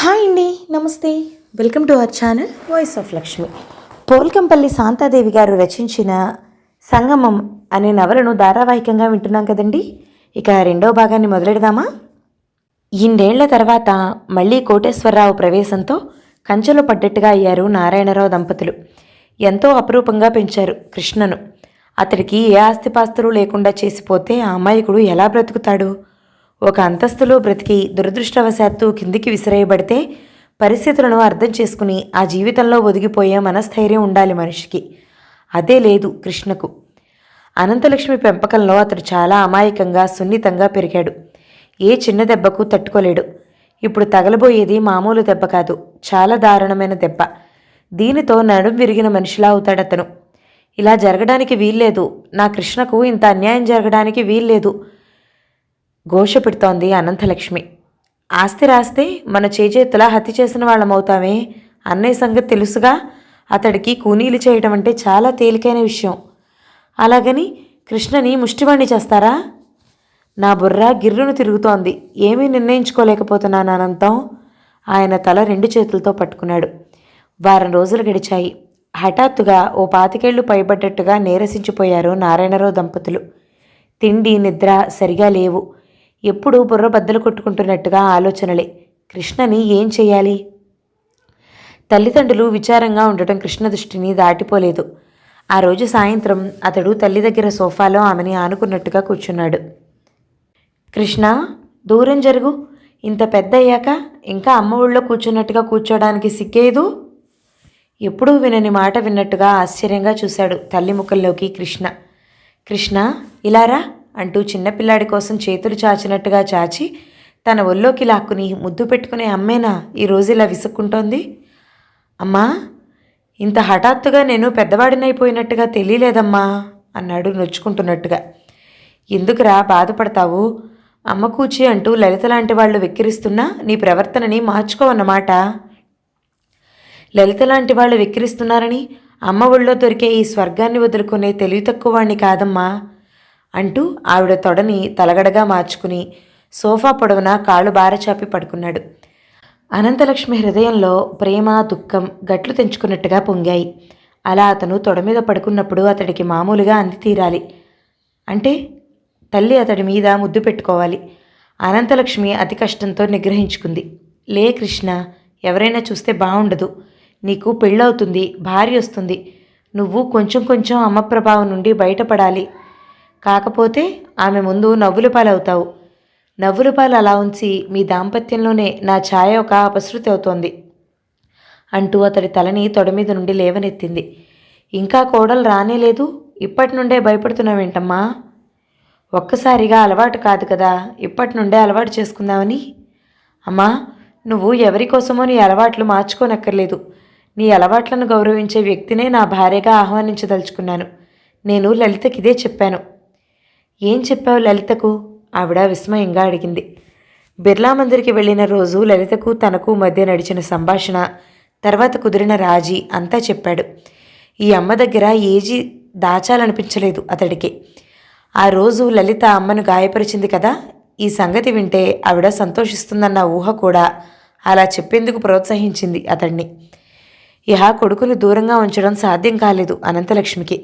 Hi అండి, నమస్తే. Welcome to our channel voice of Lakshmi. Polkampalli Shanta Devi గారు రచించిన సంగమం అనే నవలను ధారావాహికంగా వింటున్నాం కదండి. ఇక రెండో భాగాన్ని మొదలెడదామా? ఇన్నేళ్ల తర్వాత మళ్ళీ కోటేశ్వరరావు ప్రవేశంతో కంచెలో పడ్డట్టుగా అయ్యారు నారాయణరావు దంపతులు. ఎంతో అపురూపంగా పెంచారు కృష్ణను. అతడికి ఏ ఆస్తిపాస్తులు లేకుండా చేసిపోతే ఆ అమాయకుడు ఎలా బ్రతుకుతాడు? ఒక అంతస్తులో బ్రతికి దురదృష్టవశాత్తు కిందికి విసిరేయబడితే పరిస్థితులను అర్థం చేసుకుని ఆ జీవితంలో ఒదిగిపోయే మనస్థైర్యం ఉండాలి మనిషికి. అదే లేదు కృష్ణకు. అనంతలక్ష్మి పెంపకంలో అతడు చాలా అమాయకంగా సున్నితంగా పెరిగాడు. ఏ చిన్న దెబ్బకు తట్టుకోలేడు. ఇప్పుడు తగలబోయేది మామూలు దెబ్బ కాదు, చాలా దారుణమైన దెబ్బ. దీనితో నడుం విరిగిన మనిషిలా అవుతాడతను. ఇలా జరగడానికి వీల్లేదు, నా కృష్ణకు ఇంత అన్యాయం జరగడానికి వీల్లేదు ఘోష పెడుతోంది అనంతలక్ష్మి. ఆస్తి రాస్తే మన చేజేతులా హత్య చేసిన వాళ్ళమవుతామే. అన్నయ్య సంగతి తెలుసుగా. అతడికి కూనీలు చేయడం అంటే చాలా తేలికైన విషయం. అలాగని కృష్ణని ముష్టివాణ్ణి చేస్తారా? నా బుర్ర గిర్రును తిరుగుతోంది. ఏమీ నిర్ణయించుకోలేకపోతున్నాను అనంతం. ఆయన తల రెండు చేతులతో పట్టుకున్నాడు. వారం రోజులు గడిచాయి. హఠాత్తుగా ఓ 25 ఏళ్లు పైబడ్డట్టుగా నీరసించిపోయారు నారాయణరావు దంపతులు. తిండి నిద్ర సరిగా లేవు. ఎప్పుడూ బుర్ర బద్దలు కొట్టుకుంటున్నట్టుగా ఆలోచనలే. కృష్ణని ఏం చెయ్యాలి? తల్లిదండ్రులు విచారంగా ఉండటం కృష్ణ దృష్టిని దాటిపోలేదు. ఆ రోజు సాయంత్రం అతడు తల్లి దగ్గర సోఫాలో ఆమెని ఆనుకున్నట్టుగా కూర్చున్నాడు. కృష్ణ, దూరం జరుగు. ఇంత పెద్ద అయ్యాక ఇంకా అమ్మ ఊళ్ళో కూర్చున్నట్టుగా కూర్చోడానికి సిగ్గేదు. ఎప్పుడూ వినని మాట విన్నట్టుగా ఆశ్చర్యంగా చూశాడు తల్లి ముఖంలోకి కృష్ణ. కృష్ణ, ఇలారా అంటూ చిన్నపిల్లాడి కోసం చేతులు చాచినట్టుగా చాచి తన ఒళ్ళోకి లాక్కుని ముద్దు పెట్టుకునే అమ్మేనా ఈరోజు ఇలా విసుక్కుంటోంది? అమ్మా, ఇంత హఠాత్తుగా నేను పెద్దవాడినైపోయినట్టుగా తెలియలేదమ్మా అన్నాడు నొచ్చుకుంటున్నట్టుగా. ఎందుకురా బాధపడతావు? అమ్మ కూచి అంటూ లలిత లాంటి వాళ్ళు వెక్కిరిస్తున్నా నీ ప్రవర్తనని మార్చుకోవన్నమాట. లలిత లాంటి వాళ్ళు వెక్కిరిస్తున్నారని అమ్మ ఒళ్ళో దొరికే ఈ స్వర్గాన్ని వదులుకునే తెలివి తక్కువ వాణ్ణి కాదమ్మా అంటూ ఆవిడ తొడని తలగడగా మార్చుకుని సోఫా పొడవున కాళ్ళు బారచాపి పడుకున్నాడు. అనంతలక్ష్మి హృదయంలో ప్రేమ దుఃఖం గట్లు తెంచుకున్నట్టుగా పొంగాయి. అలా అతను తొడ మీద పడుకున్నప్పుడు అతడికి మామూలుగా అంది తీరాలి. అంటే తల్లి అతడి మీద ముద్దు పెట్టుకోవాలి. అనంతలక్ష్మి అతి కష్టంతో నిగ్రహించుకుంది. లే కృష్ణ, ఎవరైనా చూస్తే బాగుండదు. నీకు పెళ్ళవుతుంది, భార్య వస్తుంది. నువ్వు కొంచెం కొంచెం అమ్మ ప్రభావం నుండి బయటపడాలి. కాకపోతే ఆమె ముందు నవ్వుల పాలవుతావు. నవ్వుల పాలు అలా ఉంచి మీ దాంపత్యంలోనే నా ఛాయ ఒక అపశృతి అవుతోంది అంటూ అతడి తలని తొడ మీద నుండి లేవనెత్తింది. ఇంకా కోడలు రానేలేదు, ఇప్పటి నుండే భయపడుతున్నావేంటమ్మా? ఒక్కసారిగా అలవాటు కాదు కదా, ఇప్పటి నుండే అలవాటు చేసుకుందామని. అమ్మా, నువ్వు ఎవరి కోసమో నీ అలవాట్లు మార్చుకోనక్కర్లేదు. నీ అలవాట్లను గౌరవించే వ్యక్తినే నా భార్యగా ఆహ్వానించదలుచుకున్నాను. నేను లలితకి ఇదే చెప్పాను. ఏం చెప్పావు లలితకు? ఆవిడ విస్మయంగా అడిగింది. బిర్లా మందిర్కి వెళ్ళిన రోజు లలితకు తనకు మధ్య నడిచిన సంభాషణ, తర్వాత కుదిరిన రాజీ అంతా చెప్పాడు. ఈ అమ్మ దగ్గర ఏజీ దాచాలనిపించలేదు అతడికి. ఆ రోజు లలిత అమ్మను గాయపరిచింది కదా, ఈ సంగతి వింటే ఆవిడ సంతోషిస్తుందన్న ఊహ కూడా అలా చెప్పేందుకు ప్రోత్సహించింది అతడిని. ఇహ కొడుకుని దూరంగా ఉంచడం సాధ్యం కాలేదు అనంతలక్ష్మికి.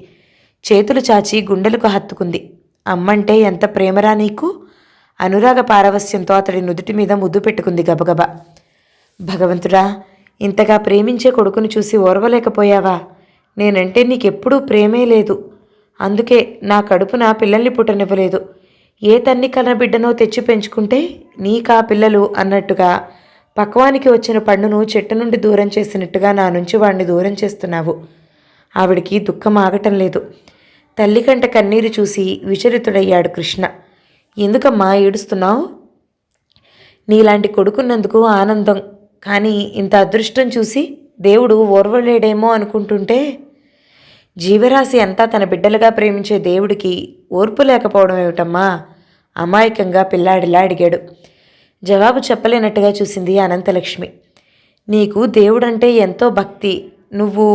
చేతులు చాచి గుండెలకు హత్తుకుంది. అమ్మంటే ఎంత ప్రేమరా నీకు? అనురాగ పారవస్యంతో అతడి నుదుటి మీద ముద్దు పెట్టుకుంది గబగబా. భగవంతుడా, ఇంతగా ప్రేమించే కొడుకుని చూసి ఓర్వలేకపోయావా? నేనంటే నీకెప్పుడూ ప్రేమే లేదు. అందుకే నా కడుపున పిల్లల్ని పుట్టనివ్వలేదు. ఏ తన్ని కన్న బిడ్డనో తెచ్చి పెంచుకుంటే నీకా పిల్లలు అన్నట్టుగా పక్వానికి వచ్చిన పండును చెట్టు నుండి దూరం చేసినట్టుగా నా నుంచి వాడిని దూరం చేస్తున్నావు. ఆవిడికి దుఃఖం ఆగటం లేదు. తల్లి కంట కన్నీరు చూసి విచలితుడయ్యాడు కృష్ణ. ఎందుకమ్మా ఏడుస్తున్నావు? నీలాంటి కొడుకున్నందుకు ఆనందం, కానీ ఇంత అదృష్టం చూసి దేవుడు ఓర్వలేడేమో అనుకుంటుంటే. జీవరాశి అంతా తన బిడ్డలుగా ప్రేమించే దేవుడికి ఓర్పు లేకపోవడం ఏమిటమ్మా? అమాయకంగా పిల్లాడిలా అడిగాడు. జవాబు చెప్పలేనట్టుగా చూసింది అనంతలక్ష్మి. నీకు దేవుడంటే ఎంతో భక్తి. నువ్వు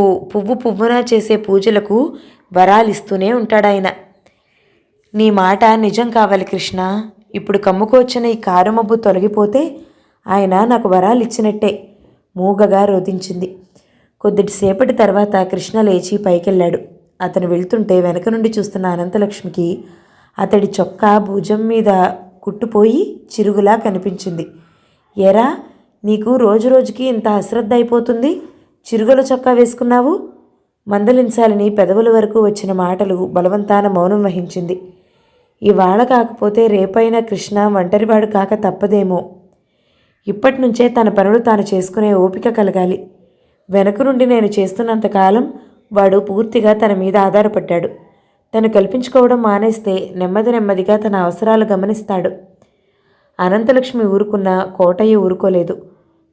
పువ్వున చేసే పూజలకు వరాలిస్తూనే ఉంటాడాయన. నీ మాట నిజం కావాలి కృష్ణ. ఇప్పుడు కమ్ముకోవచ్చిన ఈ కారుమబ్బు తొలగిపోతే ఆయన నాకు వరాలు ఇచ్చినట్టే మూగగా రోదించింది. కొద్దిసేపటి తర్వాత కృష్ణ లేచి పైకెళ్ళాడు. అతను వెళ్తుంటే వెనక నుండి చూస్తున్న అనంతలక్ష్మికి అతడి చొక్కా భుజం మీద కుట్టుపోయి చిరుగులా కనిపించింది. ఎరా, నీకు రోజు రోజుకి ఇంత అశ్రద్ధ అయిపోతుంది, చిరుగుల చొక్కా వేసుకున్నావు? మందలించాలని పెదవుల వరకు వచ్చిన మాటలు బలవంతాన మౌనం వహించింది. ఇవాళ కాకపోతే రేపైనా కృష్ణ ఒంటరివాడు కాక తప్పదేమో. ఇప్పటి నుంచే తన పనులు తాను చేసుకునే ఓపిక కలగాలి. వెనక నుండి నేను చేస్తున్నంతకాలం వాడు పూర్తిగా తన మీద ఆధారపడ్డాడు. తను కల్పించుకోవడం మానేస్తే నెమ్మది నెమ్మదిగా తన అవసరాలు గమనిస్తాడు. అనంతలక్ష్మి ఊరుకున్న కోటయ్య ఊరుకోలేదు.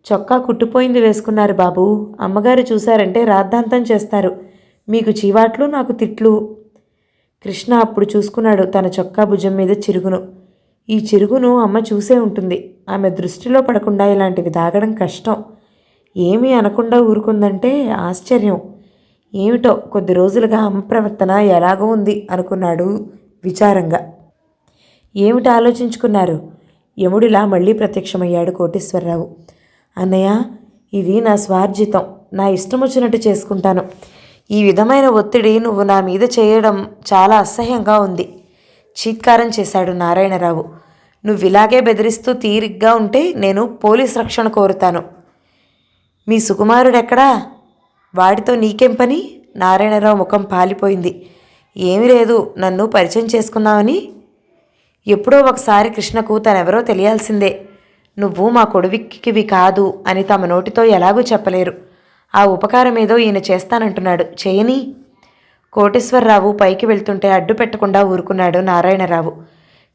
చొక్కా కుట్టుపోయింది వేసుకున్నారు బాబు, అమ్మగారు చూశారంటే రాద్ధాంతం చేస్తారు. మీకు చీవాట్లు, నాకు తిట్లు. కృష్ణ అప్పుడు చూసుకున్నాడు తన చొక్కా భుజం మీద చిరుగును. ఈ చిరుగును అమ్మ చూసే ఉంటుంది. ఆమె దృష్టిలో పడకుండా ఇలాంటివి దాగడం కష్టం. ఏమీ అనకుండా ఊరుకుందంటే ఆశ్చర్యం. ఏమిటో కొద్ది రోజులుగా అమ్మ ప్రవర్తన ఎలాగో ఉంది అనుకున్నాడు విచారంగా. ఏమిటి ఆలోచించుకున్నారు? యముడిలా మళ్ళీ ప్రత్యక్షమయ్యాడు కోటేశ్వరరావు. అన్నయ్య, ఇది నా స్వార్జితం, నా ఇష్టం వచ్చినట్టు చేసుకుంటాను. ఈ విధమైన ఒత్తిడి నువ్వు నా మీద చేయడం చాలా అసహ్యంగా ఉంది, చీత్కారం చేశాడు నారాయణరావు. నువ్విలాగే బెదిరిస్తూ తీరిగ్గా ఉంటే నేను పోలీస్ రక్షణ కోరుతాను. మీ సుకుమారుడెక్కడా? వాడితో నీకేం పని? నారాయణరావు ముఖం పాలిపోయింది. ఏమీ లేదు, నన్ను పరిచయం చేసుకున్నావని. ఎప్పుడో ఒకసారి కృష్ణకు తనెవరో తెలియాల్సిందే. నువ్వు మా కొడువిక్కివి కాదు అని తమ నోటితో ఎలాగూ చెప్పలేరు. ఆ ఉపకారం ఏదో ఈయన చేస్తానంటున్నాడు, చేయని. కోటేశ్వరరావు పైకి వెళ్తుంటే అడ్డు పెట్టకుండా ఊరుకున్నాడు నారాయణరావు.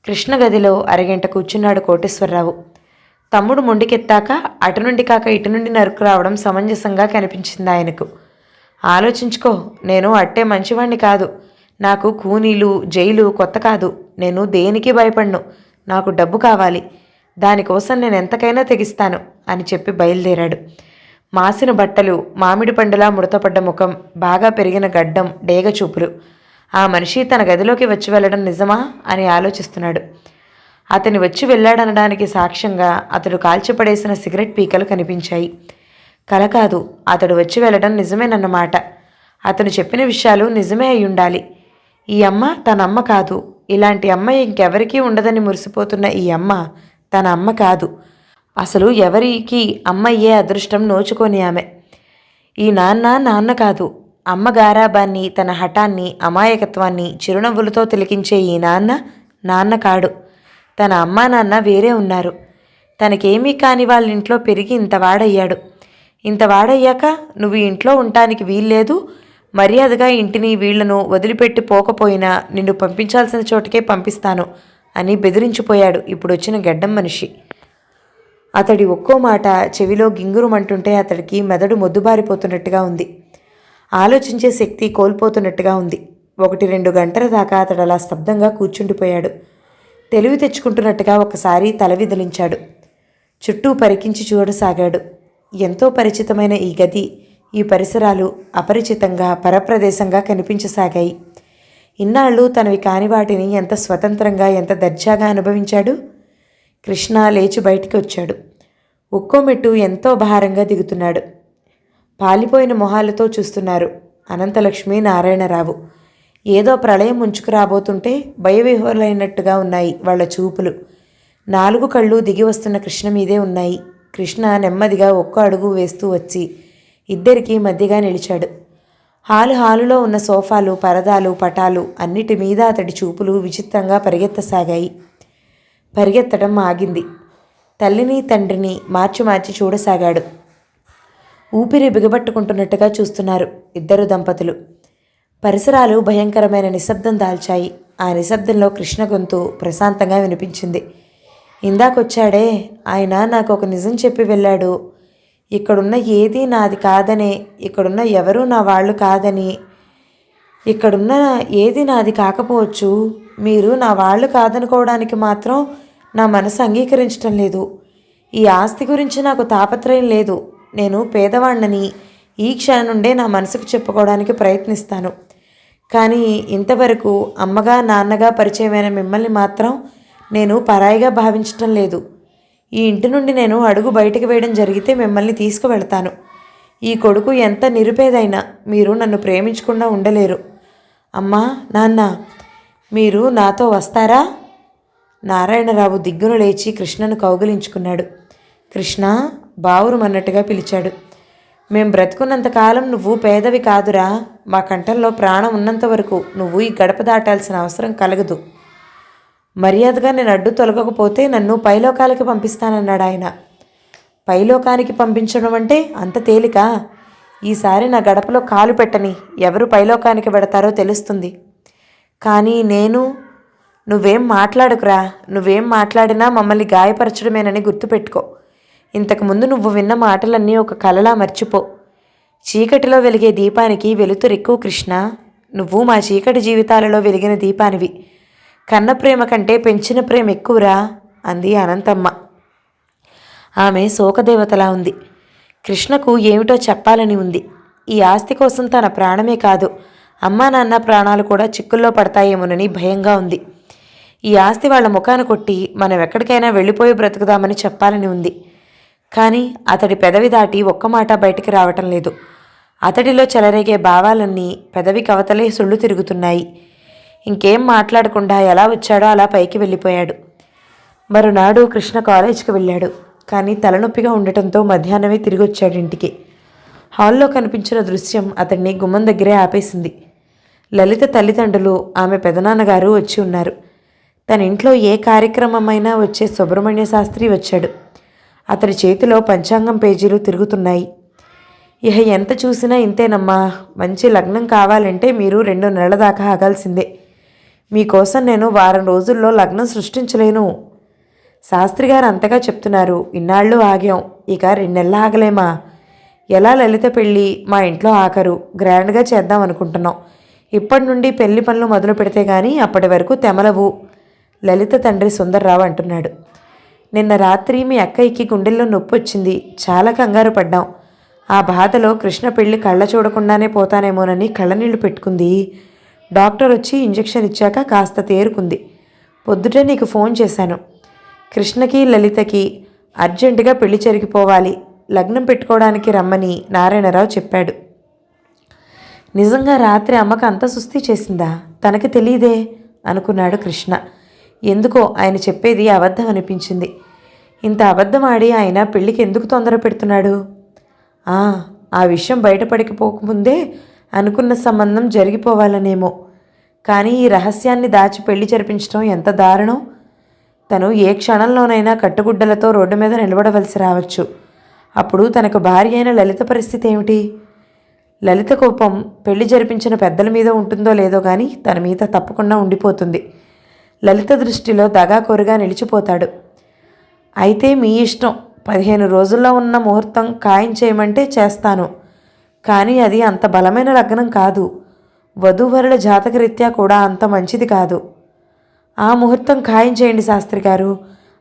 కృష్ణ గదిలో అరగంట కూర్చున్నాడు కోటేశ్వరరావు. తమ్ముడు మొండికెత్తాక అటు నుండి కాక ఇటు నుండి నరుకు రావడం సమంజసంగా కనిపించింది ఆయనకు. ఆలోచించుకో, నేను అట్టే మంచివాణ్ణి కాదు. నాకు కూనీలు, జైలు కొత్త కాదు. నేను దేనికి భయపడ్ను. నాకు డబ్బు కావాలి, దానికోసం నేను ఎంతకైనా తెగిస్తాను అని చెప్పి బయలుదేరాడు. మాసిన బట్టలు, మామిడి పండులా ముడతపడ్డ ముఖం, బాగా పెరిగిన గడ్డం, డేగ చూపులు. ఆ మనిషి తన గదిలోకి వచ్చి వెళ్ళడం నిజమా అని ఆలోచిస్తున్నాడు. అతని వచ్చి వెళ్ళాడనడానికి సాక్ష్యంగా అతడు కాల్చిపడేసిన సిగరెట్ పీకలు కనిపించాయి. కల కాదు, అతడు వచ్చి వెళ్ళడం నిజమేనన్నమాట. అతను చెప్పిన విషయాలు నిజమే అయి ఉండాలి. ఈ అమ్మ తన అమ్మ కాదు. ఇలాంటి అమ్మ ఇంకెవరికీ ఉండదని మురిసిపోతున్న ఈ అమ్మ తన అమ్మ కాదు. అసలు ఎవరికి అమ్మయ్యే అదృష్టం నోచుకొని ఆమె. ఈ నాన్న కాదు. అమ్మ గారాబాన్ని, తన హఠాన్ని, అమాయకత్వాన్ని చిరునవ్వులతో తిలకించే ఈ నాన్న కాడు. తన అమ్మా నాన్న వేరే ఉన్నారు. తనకేమీ కాని వాళ్ళ ఇంట్లో పెరిగి ఇంతవాడయ్యాడు. ఇంతవాడయ్యాక నువ్వు ఇంట్లో ఉండటానికి వీల్లేదు, మర్యాదగా ఇంటిని వీళ్లను వదిలిపెట్టి పోకపోయినా నిన్ను పంపించాల్సిన చోటుకే పంపిస్తాను అని బెదిరించిపోయాడు ఇప్పుడు వచ్చిన గెడ్డం మనిషి. అతడి ఒక్కో మాట చెవిలో గింగురుమంటుంటే అతడికి మెదడు మొద్దుబారిపోతున్నట్టుగా ఉంది. ఆలోచించే శక్తి కోల్పోతున్నట్టుగా ఉంది. 1-2 గంటల దాకా అతడు అలా స్తబ్దంగా కూర్చుండిపోయాడు. తెలివి తెచ్చుకుంటున్నట్టుగా ఒకసారి తల విదిలించాడు. చుట్టూ పరికించి చూడసాగాడు. ఎంతో పరిచితమైన ఈ గది, ఈ పరిసరాలు అపరిచితంగా, పరప్రదేశంగా కనిపించసాగాయి. ఇన్నాళ్ళు తనవి కాని వాటిని ఎంత స్వతంత్రంగా, ఎంత దర్జాగా అనుభవించాడు. కృష్ణ లేచి బయటికి వచ్చాడు. ఒక్కో మెట్టు ఎంతో భారంగా దిగుతున్నాడు. పాలిపోయిన మొహాలతో చూస్తున్నారు అనంతలక్ష్మి, నారాయణరావు. ఏదో ప్రళయం ముంచుకురాబోతుంటే భయవిహ్వలైనట్టుగా ఉన్నాయి వాళ్ల చూపులు. 4 కళ్ళు దిగి వస్తున్న కృష్ణ మీదే ఉన్నాయి. కృష్ణ నెమ్మదిగా ఒక్కో అడుగు వేస్తూ వచ్చి ఇద్దరికీ మధ్యగా నిలిచాడు. హాలులో ఉన్న సోఫాలు, పరదాలు, పటాలు అన్నిటి మీద అతడి చూపులు విచిత్రంగా పరిగెత్తసాగాయి. పరిగెత్తడం ఆగింది. తల్లిని తండ్రిని మార్చి చూడసాగాడు. ఊపిరి బిగబట్టుకుంటున్నట్టుగా చూస్తున్నారు ఇద్దరు దంపతులు. పరిసరాలు భయంకరమైన నిశ్శబ్దం దాల్చాయి. ఆ నిశ్శబ్దంలో కృష్ణ గొంతు ప్రశాంతంగా వినిపించింది. ఇందాకొచ్చాడే ఆయన నాకు ఒక నిజం చెప్పి వెళ్ళాడు. ఇక్కడున్న ఏదీ నాది కాదనే, ఇక్కడున్న ఎవరూ నా వాళ్ళు కాదని, ఇక్కడున్న ఏది నాది కాకపోవచ్చు, మీరు నా వాళ్ళు కాదనుకోవడానికి మాత్రం నా మనసు అంగీకరించటం లేదు. ఈ ఆస్తి గురించి నాకు తాపత్రయం లేదు. నేను పేదవాణ్ణని ఈ క్షణం నుండే నా మనసుకు చెప్పుకోవడానికి ప్రయత్నిస్తాను. కానీ ఇంతవరకు అమ్మగా నాన్నగా పరిచయమైన మిమ్మల్ని మాత్రం నేను పరాయిగా భావించటం లేదు. ఈ ఇంటి నుండి నేను అడుగు బయటకు వేయడం జరిగితే మిమ్మల్ని తీసుకువెళ్తాను. ఈ కొడుకు ఎంత నిరుపేదైనా మీరు నన్ను ప్రేమించకుండా ఉండలేరు. అమ్మా, నాన్న, మీరు నాతో వస్తారా? నారాయణరావు దిగ్గున లేచి కృష్ణను కౌగిలించుకున్నాడు. కృష్ణ బావురుమన్నట్టుగా పిలిచాడు. మేం బ్రతుకున్నంతకాలం నువ్వు పేదవి కాదురా. మా కంఠంలో ప్రాణం ఉన్నంత వరకు నువ్వు ఈ గడప దాటాల్సిన అవసరం కలగదు. మర్యాదగా నేను అడ్డు తొలగకపోతే నన్ను పైలోకాలకి పంపిస్తానన్నాడు ఆయన. పైలోకానికి పంపించడం అంటే అంత తేలిక? ఈసారి నా గడపలో కాలు పెట్టని ఎవరు పైలోకానికి పెడతారో తెలుస్తుంది. కానీ నువ్వేం మాట్లాడుకురా. నువ్వేం మాట్లాడినా మమ్మల్ని గాయపరచడమేనని గుర్తుపెట్టుకో. ఇంతకుముందు నువ్వు విన్న మాటలన్నీ ఒక కలలా మర్చిపో. చీకటిలో వెలిగే దీపానికి వెలుతురెక్కువ కృష్ణ. నువ్వు మా చీకటి జీవితాలలో వెలిగిన దీపానివి. కన్న ప్రేమ కంటే పెంచిన ప్రేమ ఎక్కువరా అంది అనంతమ్మ. ఆమె శోకదేవతలా ఉంది. కృష్ణకు ఏమిటో చెప్పాలని ఉంది. ఈ ఆస్తి కోసం తన ప్రాణమే కాదు, అమ్మా నాన్న ప్రాణాలు కూడా చిక్కుల్లో పడతాయేమోనని భయంగా ఉంది. ఈ ఆస్తి వాళ్ళ ముఖాన కొట్టి మనం ఎక్కడికైనా వెళ్ళిపోయి బ్రతుకుదామని చెప్పాలని ఉంది. కానీ అతడి పెదవి దాటి ఒక్క మాట బయటికి రావటం లేదు. అతడిలో చెలరేగే భావాలన్నీ పెదవి కవతలే సుళ్ళు తిరుగుతున్నాయి. ఇంకేం మాట్లాడకుండా ఎలా వచ్చాడో అలా పైకి వెళ్ళిపోయాడు. మరునాడు కృష్ణ కాలేజీకి వెళ్ళాడు. కానీ తలనొప్పిగా ఉండటంతో మధ్యాహ్నమే తిరిగి వచ్చాడు ఇంటికి. హాల్లో కనిపించిన దృశ్యం అతన్ని గుమ్మం దగ్గరే ఆపేసింది. లలిత తల్లిదండ్రులు, ఆమె పెదనాన్నగారు వచ్చి ఉన్నారు. తన ఇంట్లో ఏ కార్యక్రమమైనా వచ్చే సుబ్రహ్మణ్య శాస్త్రి వచ్చాడు. అతడి చేతిలో పంచాంగం పేజీలు తిరుగుతున్నాయి. ఇహ ఎంత చూసినా ఇంతేనమ్మా. మంచి లగ్నం కావాలంటే మీరు 2 నెలల దాకా ఆగాల్సిందే. మీకోసం నేను వారం రోజుల్లో లగ్నం సృష్టించలేను. శాస్త్రిగారు అంతగా చెప్తున్నారు. ఇన్నాళ్ళు ఆగాం, ఇక 2 నెలలు ఆగలేమా? ఎలా లలిత పెళ్ళి మా ఇంట్లో ఆఖరు గ్రాండ్గా చేద్దాం అనుకుంటున్నాం. ఇప్పటి నుండి పెళ్లి పనులు మొదలు పెడితే కానీ అప్పటి వరకు తెమలవు, లలిత తండ్రి సుందర్రావు అంటున్నాడు. నిన్న రాత్రి మీ అక్కయ్యకి గుండెల్లో నొప్పి వచ్చింది. చాలా కంగారు పడ్డాం. ఆ బాధలో కృష్ణ పెళ్లి కళ్ళ చూడకుండానే పోతానేమోనని కళ్ళనీళ్లు పెట్టుకుంది. డాక్టర్ వచ్చి ఇంజెక్షన్ ఇచ్చాక కాస్త తేరుకుంది. పొద్దుటే నీకు ఫోన్ చేశాను. కృష్ణకి లలితకి అర్జెంటుగా పెళ్లి జరిగిపోవాలి, లగ్నం పెట్టుకోవడానికి రమ్మని నారాయణరావు చెప్పాడు. నిజంగా రాత్రి అమ్మకు అంత సుస్థి చేసిందా? తనకి తెలియదే అనుకున్నాడు కృష్ణ. ఎందుకో ఆయన చెప్పేది అబద్ధం అనిపించింది. ఇంత అబద్ధం ఆడి ఆయన పెళ్లికి ఎందుకు తొందర పెడుతున్నాడు? ఆ విషయం బయటపడిపోకముందే అనుకున్న సంబంధం జరిగిపోవాలనేమో. కానీ ఈ రహస్యాన్ని దాచి పెళ్లి జరిపించడం ఎంత దారుణం. తను ఏ క్షణంలోనైనా కట్టుగుడ్డలతో రోడ్డు మీద నిలబడవలసి రావచ్చు. అప్పుడు తనకు భార్య అయిన లలిత పరిస్థితి ఏమిటి? లలిత కోపం పెళ్లి జరిపించిన పెద్దల మీద ఉంటుందో లేదో కానీ తన మీద తప్పకుండా ఉండిపోతుంది. లలిత దృష్టిలో దగాకోరుగా నిలిచిపోతాడు. అయితే మీ ఇష్టం. 15 రోజుల్లో ఉన్న ముహూర్తం ఖాయం చేయమంటే చేస్తాను. కానీ అది అంత బలమైన లగ్నం కాదు. వధూవరుల జాతకరీత్యా కూడా అంత మంచిది కాదు. ఆ ముహూర్తం ఖాయం చేయండి శాస్త్రి గారు.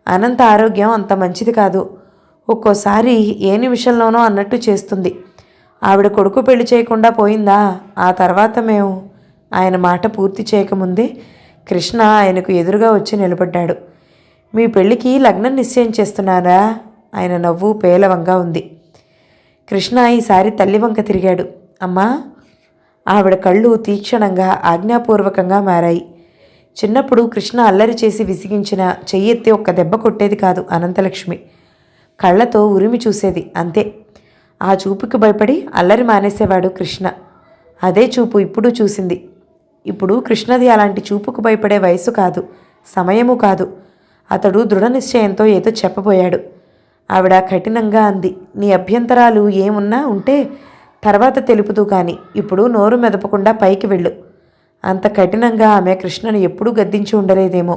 అనంత ఆరోగ్యం అంత మంచిది కాదు. ఒక్కోసారి ఏ నిమిషంలోనో అన్నట్టు చేస్తుంది. ఆవిడ కొడుకు పెళ్లి చేయకుండా పోయిందా? ఆ తర్వాత మేము ఆయన మాట పూర్తి చేయకముందే కృష్ణ ఆయనకు ఎదురుగా వచ్చి నిలబడ్డాడు. మీ పెళ్లికి లగ్నం నిశ్చయం చేస్తున్నారా? ఆయన నవ్వు పేలవంగా ఉంది. కృష్ణ ఈసారి తల్లి వంక తిరిగాడు. అమ్మా. ఆవిడ కళ్ళు తీక్షణంగా ఆజ్ఞాపూర్వకంగా మారాయి. చిన్నప్పుడు కృష్ణ అల్లరి చేసి విసిగించిన చెయ్యెత్తి ఒక్క దెబ్బ కొట్టేది కాదు అనంతలక్ష్మి. కళ్ళతో ఉరిమి చూసేది అంతే. ఆ చూపుకి భయపడి అల్లరి మానేసేవాడు కృష్ణ. అదే చూపు ఇప్పుడు చూసింది. ఇప్పుడు కృష్ణది అలాంటి చూపుకు భయపడే వయసు కాదు, సమయము కాదు. అతడు దృఢ నిశ్చయంతో ఏదో చెప్పబోయాడు. ఆవిడ కఠినంగా అంది. నీ అభ్యంతరాలు ఏమున్నా ఉంటే తర్వాత తెలుపుతూ కానీ ఇప్పుడు నోరు మెదపకుండా పైకి వెళ్ళు. అంత కఠినంగా ఆమె కృష్ణను ఎప్పుడూ గద్దించి ఉండలేదేమో.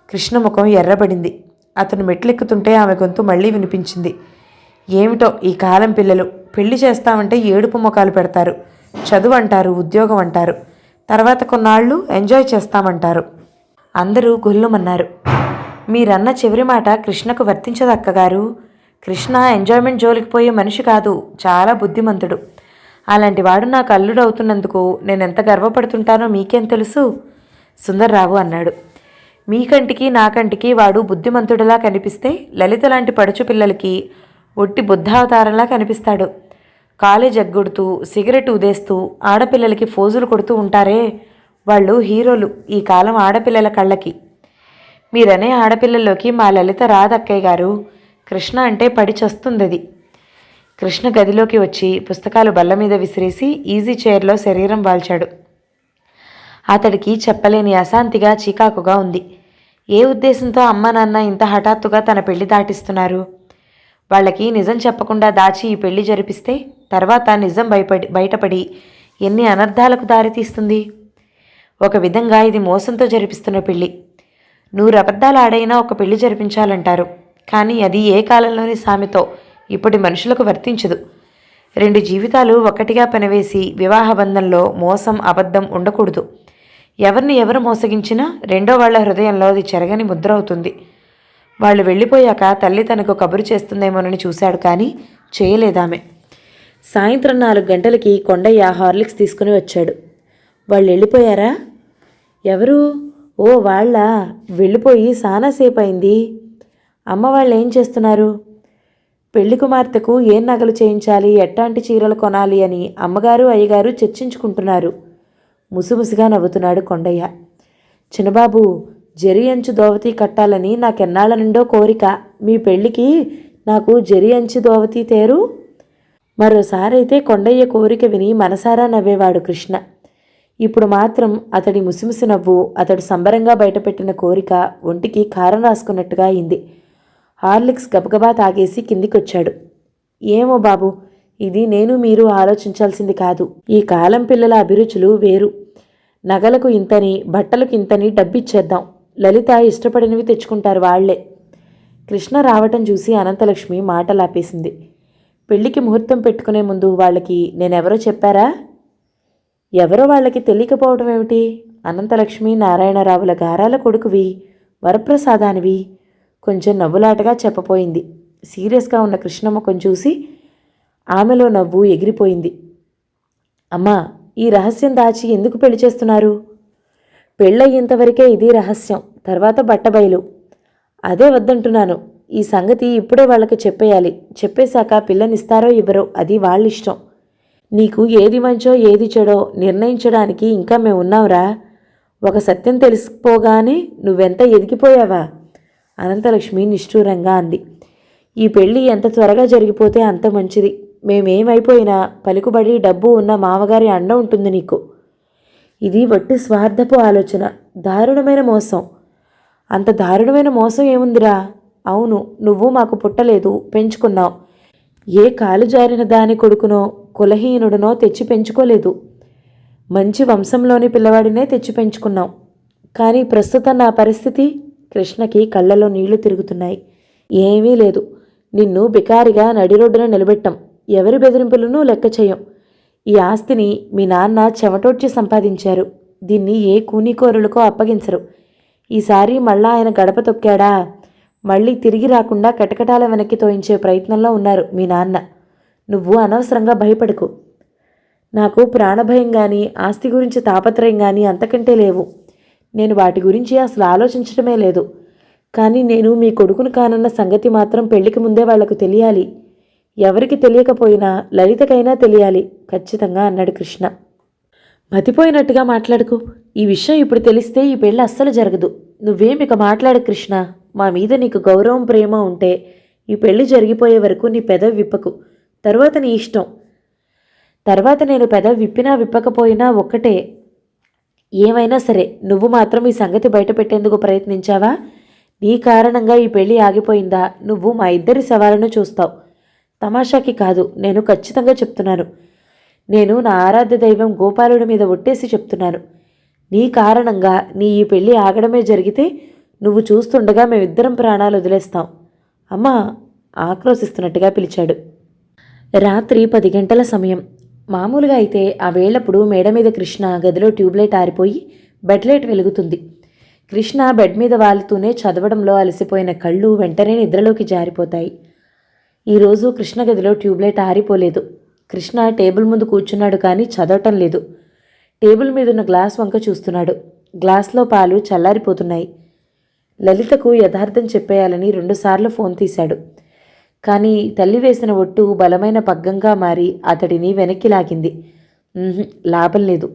కృష్ణ ముఖం ఎర్రబడింది. అతను మెట్లెక్కుతుంటే ఆమె గొంతు మళ్ళీ వినిపించింది. ఏమిటో ఈ కాలం పిల్లలు పెళ్లి చేస్తామంటే ఏడుపు ముఖాలు పెడతారు. చదువు అంటారు, ఉద్యోగం అంటారు, తర్వాత కొన్నాళ్ళు ఎంజాయ్ చేస్తామంటారు. అందరూ గొల్లుమన్నారు. మీరన్న చివరి మాట కృష్ణకు వర్తించదు అక్కగారు. కృష్ణ ఎంజాయ్మెంట్ జోలికి పోయే మనిషి కాదు, చాలా బుద్ధిమంతుడు. అలాంటి వాడు నాకు అల్లుడు అవుతున్నందుకు నేనెంత గర్వపడుతుంటానో మీకేం తెలుసు? సుందర్రావు అన్నాడు. మీ కంటికి నా కంటికి వాడు బుద్ధిమంతుడిలా కనిపిస్తే లలిత లాంటి పడుచు పిల్లలకి ఒట్టి బుద్ధావతారంలా కనిపిస్తాడు. కాలేజ్ ఎగ్గొడుతూ సిగరెట్ ఉదేస్తూ ఆడపిల్లలకి ఫోజులు కొడుతూ ఉంటారే, వాళ్ళు హీరోలు ఈ కాలం ఆడపిల్లల కళ్ళకి. మీరనే ఆడపిల్లల్లోకి మా లలిత రాదక్కయ్య గారు. కృష్ణ అంటే పడి చస్తుందది. కృష్ణ గదిలోకి వచ్చి పుస్తకాలు బల్ల మీద విసిరేసి ఈజీ చైర్లో శరీరం వాల్చాడు. అతడికి చెప్పలేని అశాంతిగా చీకాకుగా ఉంది. ఏ ఉద్దేశంతో అమ్మ నాన్న ఇంత హఠాత్తుగా తన పెళ్లి దాటిస్తున్నారు? వాళ్ళకి నిజం చెప్పకుండా దాచి ఈ పెళ్లి జరిపిస్తే తర్వాత నిజం బయటపడి ఎన్ని అనర్థాలకు దారితీస్తుంది? ఒక విధంగా ఇది మోసంతో జరిపిస్తున్న పెళ్లి. 100 అబద్ధాలు ఆడైనా ఒక పెళ్లి జరిపించాలంటారు. కానీ అది ఏ కాలంలోని సామెతో ఇప్పటి మనుషులకు వర్తించదు. 2 జీవితాలు ఒక్కటిగా పెనవేసి వివాహ బంధంలో మోసం అబద్ధం ఉండకూడదు. ఎవరిని ఎవరు మోసగించినా రెండో వాళ్ల హృదయంలో అది చెరగని ముద్ర అవుతుంది. వాళ్ళు వెళ్ళిపోయాక తల్లి తనకు కబురు చేస్తుందేమోనని చూశాడు, కానీ చేయలేదామె. సాయంత్రం 4 గంటలకి కొండయ్య హార్లిక్స్ తీసుకుని వచ్చాడు. వాళ్ళు వెళ్ళిపోయారా? ఎవరు? ఓ వాళ్ళ, వెళ్ళిపోయి చాలాసేపు అయింది. అమ్మ వాళ్ళు ఏం చేస్తున్నారు? పెళ్లి కుమార్తెకు ఏం నగలు చేయించాలి, ఎట్లాంటి చీరలు కొనాలి అని అమ్మగారు అయ్యగారు చర్చించుకుంటున్నారు. ముసిముసిగా నవ్వుతున్నాడు కొండయ్య. చిన్నబాబు, జరి అంచు దోవతి కట్టాలని నాకెన్నాళ్ళ నుండో కోరిక. మీ పెళ్ళికి నాకు జరి అంచు దోవతి తేరు. మరోసారైతే కొండయ్య కోరిక విని మనసారా నవ్వేవాడు కృష్ణ. ఇప్పుడు మాత్రం అతడి ముసిముసి నవ్వు, అతడు సంబరంగా బయటపెట్టిన కోరిక ఒంటికి కారం రాసుకున్నట్టుగా అయింది. హార్లిక్స్ గబగబా తాగేసి కిందికొచ్చాడు. ఏమో బాబు, ఇది నేను మీరు ఆలోచించాల్సింది కాదు. ఈ కాలం పిల్లల అభిరుచులు వేరు. నగలకు ఇంతని, బట్టలకు ఇంతని డబ్బిచ్చేద్దాం. లలిత ఇష్టపడినవి తెచ్చుకుంటారు వాళ్లే. కృష్ణ రావటం చూసి అనంతలక్ష్మి మాటలాపేసింది. పెళ్లికి ముహూర్తం పెట్టుకునే ముందు వాళ్ళకి నేనెవరో చెప్పారా? ఎవరో వాళ్ళకి తెలియకపోవడం ఏమిటి? అనంతలక్ష్మి నారాయణరావుల గారాల కొడుకువి, వరప్రసాదానివి. కొంచెం నవ్వులాటగా చెప్పపోయింది. సీరియస్గా ఉన్న కృష్ణమ్మకం చూసి ఆమెలో నవ్వు ఎగిరిపోయింది. అమ్మా, ఈ రహస్యం దాచి ఎందుకు పెళ్లి చేస్తున్నారు? పెళ్ళయ్యేంతవరకే ఇది రహస్యం, తర్వాత బట్టబయలు. అదే వద్దంటున్నాను. ఈ సంగతి ఇప్పుడే వాళ్ళకి చెప్పేయాలి. చెప్పేశాక పిల్లనిస్తారో ఇవ్వరో అది వాళ్ళిష్టం. నీకు ఏది మంచో ఏది చెడో నిర్ణయించడానికి ఇంకా మేమున్నాంరా. ఒక సత్యం తెలిసిపోగానే నువ్వెంత ఎదిగిపోయావా? అనంతలక్ష్మి నిష్ఠూరంగా అంది. ఈ పెళ్ళి ఎంత త్వరగా జరిగిపోతే అంత మంచిది. మేమేమైపోయినా పలుకుబడి డబ్బు ఉన్న మామగారి అండ ఉంటుంది నీకు. ఇది వట్టి స్వార్థపు ఆలోచన, దారుణమైన మోసం. అంత దారుణమైన మోసం ఏముందిరా? అవును, నువ్వు మాకు పుట్టలేదు, పెంచుకున్నావు. ఏ కాలు జారిన దాని కొడుకునో కులహీనుడినో తెచ్చి పెంచుకోలేదు. మంచి వంశంలోని పిల్లవాడినే తెచ్చి పెంచుకున్నావు. కానీ ప్రస్తుతం నా పరిస్థితి? కృష్ణకి కళ్ళలో నీళ్లు తిరుగుతున్నాయి. ఏమీ లేదు. నిన్ను బికారిగా నడిరోడ్డున నిలబెట్టాం. ఎవరి బెదిరింపులను లెక్క చేయం. ఈ ఆస్తిని మీ నాన్న చెమటోడ్చి సంపాదించారు. దీన్ని ఏ కూనీకోరులకో అప్పగించరు. ఈసారి మళ్ళా ఆయన గడప తొక్కాడా, మళ్ళీ తిరిగి రాకుండా కటకటాల వెనక్కి తోయించే ప్రయత్నంలో ఉన్నారు మీ నాన్న. నువ్వు అనవసరంగా భయపడకు. నాకు ప్రాణభయం కానీ ఆస్తి గురించి తాపత్రయం కానీ అంతకంటే లేవు. నేను వాటి గురించి అసలు ఆలోచించడమే లేదు. కానీ నేను మీ కొడుకును కానన్న సంగతి మాత్రం పెళ్లికి ముందే వాళ్లకు తెలియాలి. ఎవరికి తెలియకపోయినా లలితకైనా తెలియాలి ఖచ్చితంగా అన్నాడు కృష్ణ. మతిపోయినట్టుగా మాట్లాడుకు. ఈ విషయం ఇప్పుడు తెలిస్తే ఈ పెళ్ళి అస్సలు జరగదు. నువ్వేమిక మాట్లాడు కృష్ణ. మా మీద నీకు గౌరవం ప్రేమ ఉంటే ఈ పెళ్లి జరిగిపోయే వరకు నీ పెదవి విప్పకు. తర్వాత నీ ఇష్టం. తర్వాత నేను పెదవి విప్పినా విప్పకపోయినా ఒక్కటే. ఏమైనా సరే నువ్వు మాత్రం ఈ సంగతి బయటపెట్టేందుకు ప్రయత్నించావా? నీ కారణంగా ఈ పెళ్లి ఆగిపోయిందా? నువ్వు మా ఇద్దరి సవాలను చూస్తావు. తమాషాకి కాదు, నేను ఖచ్చితంగా చెప్తున్నాను. నేను నా ఆరాధ్య దైవం గోపాలుడి మీద ఒట్టేసి చెప్తున్నాను. నీ కారణంగా నీ ఈ పెళ్లి ఆగడమే జరిగితే నువ్వు చూస్తుండగా మేమిద్దరం ప్రాణాలు వదిలేస్తాం. అమ్మా, ఆక్రోశిస్తున్నట్టుగా పిలిచాడు. రాత్రి 10 గంటల సమయం. మామూలుగా అయితే ఆ వేళప్పుడు మేడ మీద కృష్ణ గదిలో ట్యూబ్లైట్ ఆరిపోయి బెడ్లైట్ వెలుగుతుంది. కృష్ణ బెడ్ మీద వాలుతూనే చదవడంలో అలసిపోయిన కళ్ళు వెంటనే నిద్రలోకి జారిపోతాయి. ఈరోజు కృష్ణ గదిలో ట్యూబ్లైట్ ఆరిపోలేదు. కృష్ణ టేబుల్ ముందు కూర్చున్నాడు, కానీ చదవటం లేదు. టేబుల్ మీదున్న గ్లాస్ వంక చూస్తున్నాడు. గ్లాస్లో పాలు చల్లారిపోతున్నాయి. లలితకు యథార్థం చెప్పేయాలని 2 సార్లు ఫోన్ తీశాడు. కానీ తల్లి వేసిన ఒట్టు బలమైన పగ్గంగా మారి అతడిని వెనక్కి లాగింది. లాభం లేదు.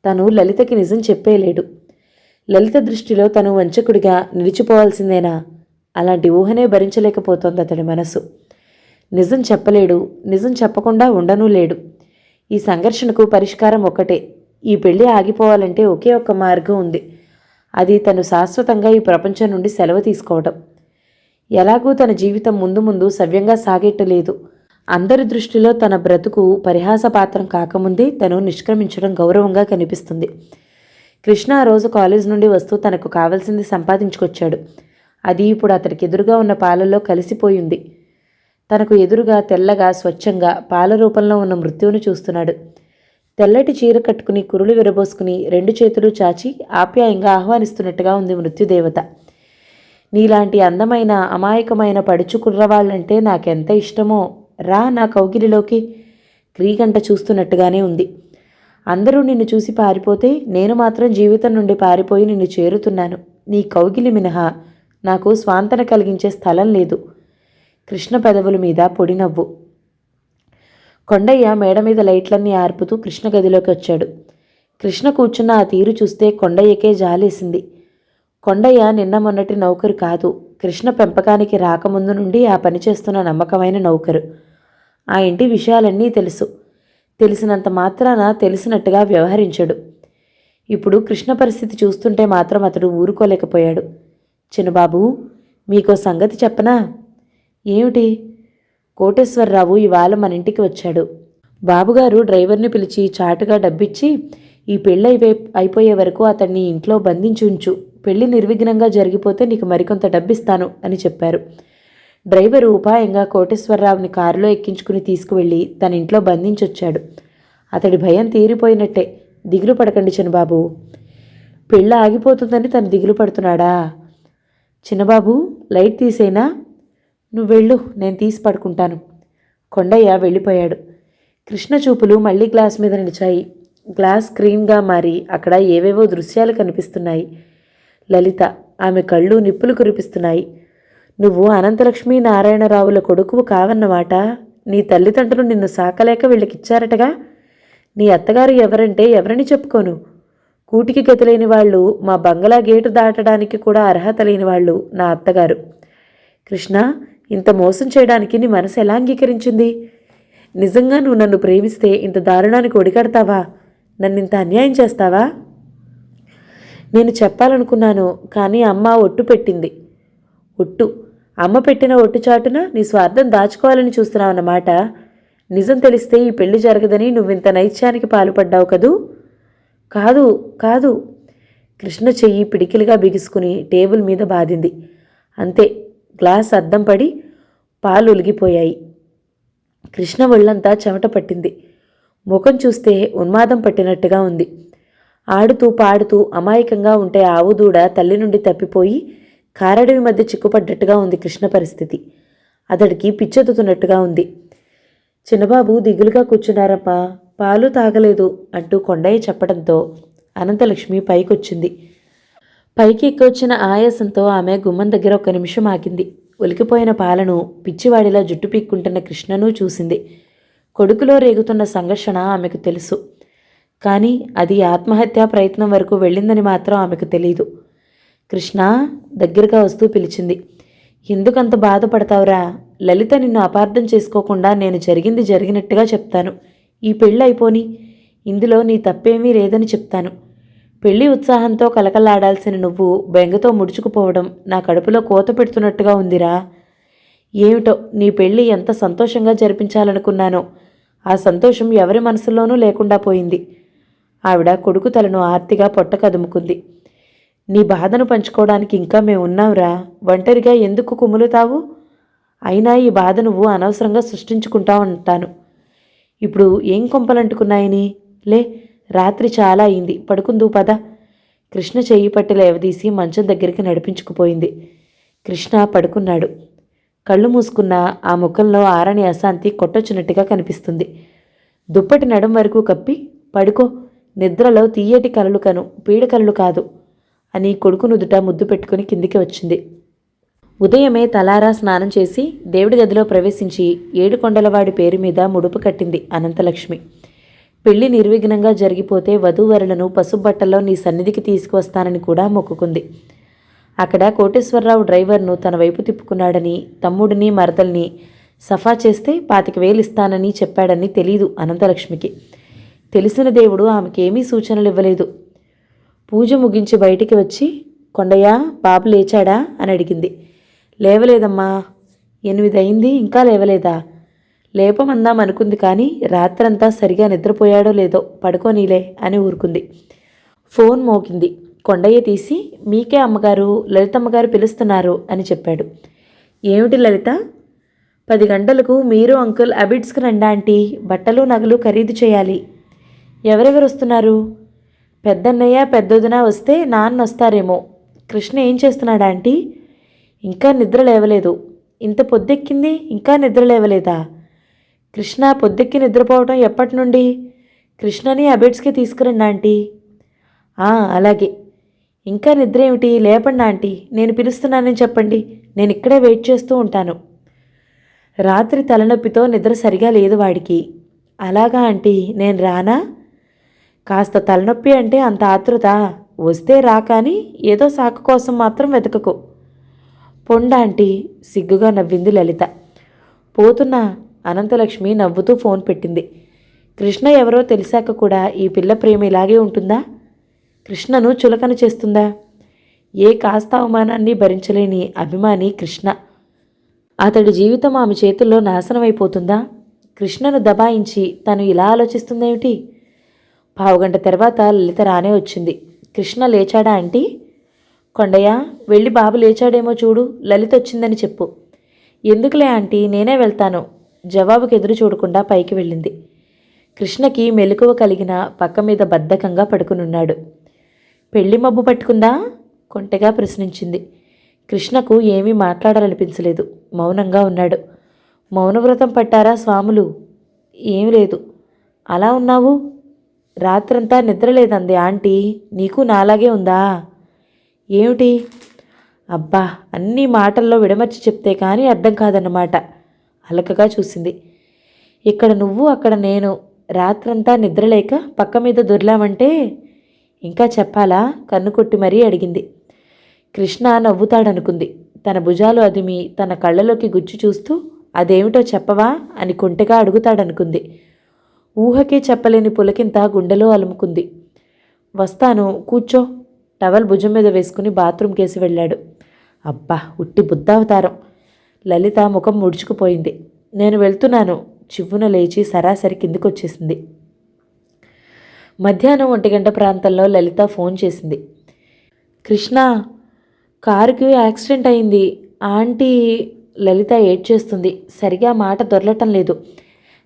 తను లలితకి నిజం చెప్పేలేడు. లలిత దృష్టిలో తను వంచకుడిగా నిలిచిపోవాల్సిందేనా? అలాంటి ఊహనే భరించలేకపోతోంది అతడి మనసు. నిజం చెప్పలేడు, నిజం చెప్పకుండా ఉండనూ లేడు. ఈ సంఘర్షణకు పరిష్కారం ఒక్కటే. ఈ పెళ్లి ఆగిపోవాలంటే ఒకే ఒక్క మార్గం ఉంది. అది తను శాశ్వతంగా ఈ ప్రపంచం నుండి సెలవు తీసుకోవడం. ఎలాగూ తన జీవితం ముందు ముందు సవ్యంగా సాగేట్టలేదు. అందరి దృష్టిలో తన బ్రతుకు పరిహాసపాత్రం కాకముందే తను నిష్క్రమించడం గౌరవంగా కనిపిస్తుంది. కృష్ణ ఆ రోజు కాలేజ్ నుండి వస్తూ తనకు కావలసింది సంపాదించుకొచ్చాడు. అది ఇప్పుడు అతడికి ఎదురుగా ఉన్న పాలల్లో కలిసిపోయింది. తనకు ఎదురుగా తెల్లగా స్వచ్ఛంగా పాల రూపంలో ఉన్న మృత్యువును చూస్తున్నాడు. తెల్లటి చీర కట్టుకుని కురులు విరబోసుకుని 2 చేతులు చాచి ఆప్యాయంగా ఆహ్వానిస్తున్నట్టుగా ఉంది మృత్యుదేవత. నీలాంటి అందమైన అమాయకమైన పడుచు కుర్రవాళ్ళంటే నాకెంత ఇష్టమో, రా నా కౌగిలిలోకి. క్రీగంట చూస్తున్నట్టుగానే ఉంది. అందరూ నిన్ను చూసి పారిపోతే నేను మాత్రం జీవితం నుండి పారిపోయి నిన్ను చేరుతున్నాను. నీ కౌగిలి మినహా నాకు స్వాంతన కలిగించే స్థలం లేదు. కృష్ణ పెదవుల మీద పొడి నవ్వు. కొండయ్య మేడ మీద లైట్లన్నీ ఆర్పుతూ కృష్ణ గదిలోకి వచ్చాడు. కృష్ణ కూర్చున్న ఆ తీరు చూస్తే కొండయ్యకే జాలేసింది. కొండయ్య నిన్న మొన్నటి నౌకరు కాదు. కృష్ణ పెంపకానికి రాకముందు నుండి ఆ పని చేస్తున్న నమ్మకమైన నౌకరు. ఆ ఇంటి విషయాలన్నీ తెలుసు. తెలిసినంత మాత్రాన తెలిసినట్టుగా వ్యవహరించడు. ఇప్పుడు కృష్ణ పరిస్థితి చూస్తుంటే మాత్రం అతడు ఊరుకోలేకపోయాడు. చిన్నబాబు, మీకో సంగతి చెప్పనా? ఏమిటి? కోటేశ్వరరావు ఇవాళ మన ఇంటికి వచ్చాడు. బాబుగారు డ్రైవర్ని పిలిచి చాటుగా డబ్బిచ్చి ఈ పెళ్ళి అయిపోయే వరకు అతన్ని ఇంట్లో బంధించి ఉంచు. పెళ్లి నిర్విఘ్నంగా జరిగిపోతే నీకు మరికొంత డబ్బిస్తాను అని చెప్పారు. డ్రైవరు ఉపాయంగా కోటేశ్వరరావుని కారులో ఎక్కించుకుని తీసుకువెళ్ళి తన ఇంట్లో బంధించొచ్చాడు. అతడి భయం తీరిపోయినట్టే. దిగులు పడకండి చిన్నబాబు. పెళ్ళి ఆగిపోతుందని తను దిగులు పడుతున్నాడా? చిన్నబాబు, లైట్ తీసేనా? నువ్వు వెళ్ళు, నేను తీసి పడుకుంటాను. కొండయ్య వెళ్ళిపోయాడు. కృష్ణ చూపులు మళ్ళీ గ్లాస్ మీద నిలిచాయి. గ్లాస్ స్క్రీన్గా మారి అక్కడ ఏవేవో దృశ్యాలు కనిపిస్తున్నాయి. లలిత, ఆమె కళ్ళు నిప్పులు కురిపిస్తున్నాయి. నువ్వు అనంతలక్ష్మీ నారాయణరావుల కొడుకువు కావన్నమాట. నీ తల్లిదండ్రులు నిన్ను సాకలేక వీళ్ళకిచ్చారటగా. నీ అత్తగారు ఎవరంటే ఎవరని చెప్పుకోను. కూటికి గతిలేని వాళ్ళు, మా బంగళా గేటు దాటడానికి కూడా అర్హత లేని వాళ్ళు నా అత్తగారు. కృష్ణ, ఇంత మోసం చేయడానికి నీ మనసు ఎలా అంగీకరించింది? నిజంగా నువ్వు నన్ను ప్రేమిస్తే ఇంత దారుణానికి ఒడిగడతావా? నన్నింత అన్యాయం చేస్తావా? నేను చెప్పాలనుకున్నాను, కానీ అమ్మ ఒట్టు పెట్టింది. ఒట్టు? అమ్మ పెట్టిన ఒట్టు చాటున నీ స్వార్థం దాచుకోవాలని చూస్తున్నావన్నమాట. నిజం తెలిస్తే ఈ పెళ్లి జరగదని నువ్వింత నైత్యానికి పాల్పడ్డావు కదూ? కాదు కాదు. కృష్ణ చెయ్యి పిడికిలుగా బిగుసుకుని టేబుల్ మీద బాదింది. అంతే, గ్లాస్ అద్దం పడి పాలు ఒలిగిపోయాయి. కృష్ణ ఒళ్ళంతా చెమట పట్టింది. ముఖం చూస్తే ఉన్మాదం పట్టినట్టుగా ఉంది. ఆడుతూ పాడుతూ అమాయకంగా ఉంటే ఆవు దూడ తల్లి నుండి తప్పిపోయి కారడవి మధ్య చిక్కుపడ్డట్టుగా ఉంది కృష్ణ పరిస్థితి. అతడికి పిచ్చెత్తుతున్నట్టుగా ఉంది. చిన్నబాబు దిగులుగా కూర్చున్నారమ్మా, పాలు తాగలేదు అంటూ కొండయ్య చెప్పడంతో అనంతలక్ష్మి పైకొచ్చింది. పైకి ఎక్కొచ్చిన ఆయాసంతో ఆమె గుమ్మం దగ్గర 1 నిమిషం ఆగింది. ఒలికిపోయిన పాలను పిచ్చివాడిలా జుట్టు పీక్కుంటున్న కృష్ణను చూసింది. కొడుకులో రేగుతున్న సంఘర్షణ ఆమెకు తెలుసు. కానీ అది ఆత్మహత్యా ప్రయత్నం వరకు వెళ్ళిందని మాత్రం ఆమెకు తెలీదు. కృష్ణ దగ్గరగా వస్తూ పిలిచింది. ఎందుకంత బాధపడతావురా? లలిత నిన్ను అపార్థం చేసుకోకుండా నేను జరిగింది జరిగినట్టుగా చెప్తాను. ఈ పెళ్ళి అయిపోని, ఇందులో నీ తప్పేమీ లేదని చెప్తాను. పెళ్లి ఉత్సాహంతో కలకలాడాల్సిన నువ్వు బెంగతో ముడుచుకుపోవడం నా కడుపులో కోత పెడుతున్నట్టుగా ఉందిరా. ఏమిటో, నీ పెళ్ళి ఎంత సంతోషంగా జరిపించాలనుకున్నానో ఆ సంతోషం ఎవరి మనసులోనూ లేకుండా పోయింది. ఆవిడ కొడుకు తలను ఆర్తిగా పొట్ట కదుముకుంది. నీ బాధను పంచుకోవడానికి ఇంకా మేమున్నావురా. ఒంటరిగా ఎందుకు కుములుతావు? అయినా ఈ బాధ నువ్వు అనవసరంగా సృష్టించుకుంటావంటాను. ఇప్పుడు ఏం కొంపలంటుకున్నాయని? లే, రాత్రి చాలా అయింది, పడుకుందు పద. కృష్ణ చెయ్యి పట్టి లేవదీసి మంచం దగ్గరికి నడిపించుకుపోయింది. కృష్ణ పడుకున్నాడు. కళ్ళు మూసుకున్న ఆ ముఖంలో ఆరని అశాంతి కొట్టొచ్చినట్టుగా కనిపిస్తుంది. దుప్పటి నడుం వరకు కప్పి పడుకో. నిద్రలో తీయటి కలలు కను, పీడ కలలు కాదు. అని కొడుకు నుదుట ముద్దు పెట్టుకుని కిందికి వచ్చింది. ఉదయమే తలారా స్నానం చేసి దేవుడి గదిలో ప్రవేశించి ఏడుకొండలవాడి పేరు మీద ముడుపు కట్టింది అనంతలక్ష్మి. పెళ్లి నిర్విఘ్నంగా జరిగిపోతే వధూవరులను పసుబట్టల్లో నీ సన్నిధికి తీసుకువస్తానని కూడా మొక్కుకుంది. అక్కడ కోటేశ్వరరావు డ్రైవర్ను తన వైపు తిప్పుకున్నాడని, తమ్ముడిని మరదల్ని సఫా చేస్తే 25,000 ఇస్తానని చెప్పాడని తెలీదు అనంతలక్ష్మికి. తెలిసిన దేవుడు ఆమెకేమీ సూచనలు ఇవ్వలేదు. పూజ ముగించి బయటికి వచ్చి, కొండయ్య, బాబు లేచాడా అని అడిగింది. లేవలేదమ్మా. 8 అయింది, ఇంకా లేవలేదా? లేపమందాం అనుకుంది, కానీ రాత్రంతా సరిగా నిద్రపోయాడో లేదో, పడుకోనీలే అని ఊరుకుంది. ఫోన్ మోగింది. కొండయ్య తీసి, మీకే అమ్మగారు, లలితమ్మగారు పిలుస్తున్నారు అని చెప్పాడు. ఏమిటి లలిత? 10 గంటలకు మీరు అంకుల్ అబిడ్స్కి రండి ఆంటీ, బట్టలు నగలు ఖరీదు చేయాలి. ఎవరెవరు వస్తున్నారు? పెద్దన్నయ్య పెద్దొదిన వస్తే నాన్న వస్తారేమో. కృష్ణ ఏం చేస్తున్నాడా ఆంటీ? ఇంకా నిద్ర లేవలేదు. ఇంత పొద్దెక్కింది, ఇంకా నిద్ర లేవలేదా? కృష్ణ పొద్దెక్కి నిద్రపోవటం ఎప్పటి నుండి? కృష్ణని అబిడ్స్కి తీసుకురండి ఆంటీ. అలాగే. ఇంకా నిద్ర ఏమిటి? లేపండి ఆంటీ, నేను పిలుస్తున్నానని చెప్పండి, నేను ఇక్కడే వెయిట్ చేస్తూ ఉంటాను. రాత్రి తలనొప్పితో నిద్ర సరిగా లేదు వాడికి. అలాగా ఆంటీ, నేను రానా? కాస్త తలనొప్పి అంటే అంత ఆతృత? వస్తే రా, కానీ ఏదో సాకు కోసం మాత్రం వెతకకు. పొండాంటీ, సిగ్గుగా నవ్వింది లలిత. పోతున్నా. అనంతలక్ష్మి నవ్వుతూ ఫోన్ పెట్టింది. కృష్ణ ఎవరో తెలిసాక కూడా ఈ పిల్ల ప్రేమ ఇలాగే ఉంటుందా? కృష్ణను చులకన చేస్తుందా? ఏ కాస్త అవమానాన్ని భరించలేని అభిమాని కృష్ణ. అతడి జీవితం ఆమె చేతుల్లో నాశనమైపోతుందా? కృష్ణను దబాయించి తను ఇలా ఆలోచిస్తుందేమిటి? పావుగంట తర్వాత లలిత రానే వచ్చింది. కృష్ణ లేచాడా ఆంటీ? కొండయ్య, వెళ్ళి బాబు లేచాడేమో చూడు, లలిత వచ్చిందని చెప్పు. ఎందుకులే ఆంటీ, నేనే వెళ్తాను. జవాబుకి ఎదురు చూడకుండా పైకి వెళ్ళింది. కృష్ణకి మెలకువ కలిగిన పక్క మీద బద్ధకంగా పడుకునున్నాడు. పెళ్లి మబ్బు పట్టుకుందా? కొంటెగా ప్రశ్నించింది. కృష్ణకు ఏమీ మాట్లాడాలనిపించలేదు. మౌనంగా ఉన్నాడు. మౌనవ్రతం పట్టారా స్వాములు? ఏమి లేదు. అలా ఉన్నావు? రాత్రంతా నిద్రలేదంది ఆంటీ. నీకు నాలాగే ఉందా? ఏమిటి? అబ్బా, అన్ని మాటల్లో విడమర్చి చెప్తే కానీ అర్థం కాదన్నమాట. అలకగా చూసింది. ఇక్కడ నువ్వు, అక్కడ నేను. రాత్రంతా నిద్రలేక పక్క మీద దొర్లామంటే ఇంకా చెప్పాలా? కన్ను కొట్టి మరీ అడిగింది. కృష్ణ నవ్వుతాడనుకుంది. తన భుజాలు అదిమి తన కళ్ళలోకి గుచ్చి చూస్తూ, అదేమిటో చెప్పవా అని కొంటెగా అడుగుతాడనుకుంది. ఊహకే చెప్పలేని పులకింత గుండెలో అలుముకుంది. వస్తాను, కూర్చో. టవల్ భుజం మీద వేసుకుని బాత్రూమ్ కేసి వెళ్ళాడు. అబ్బా, ఉట్టి బుద్ధావతారం. లలిత ముఖం ముడుచుకుపోయింది. నేను వెళ్తున్నాను. చివ్వున లేచి సరాసరి కిందికొచ్చేసింది. మధ్యాహ్నం 1 గంట ప్రాంతంలో లలిత ఫోన్ చేసింది. కృష్ణ, కారుకి యాక్సిడెంట్ అయింది ఆంటీ. లలిత ఏడ్చేస్తుంది. సరిగా మాట దొరలటం లేదు.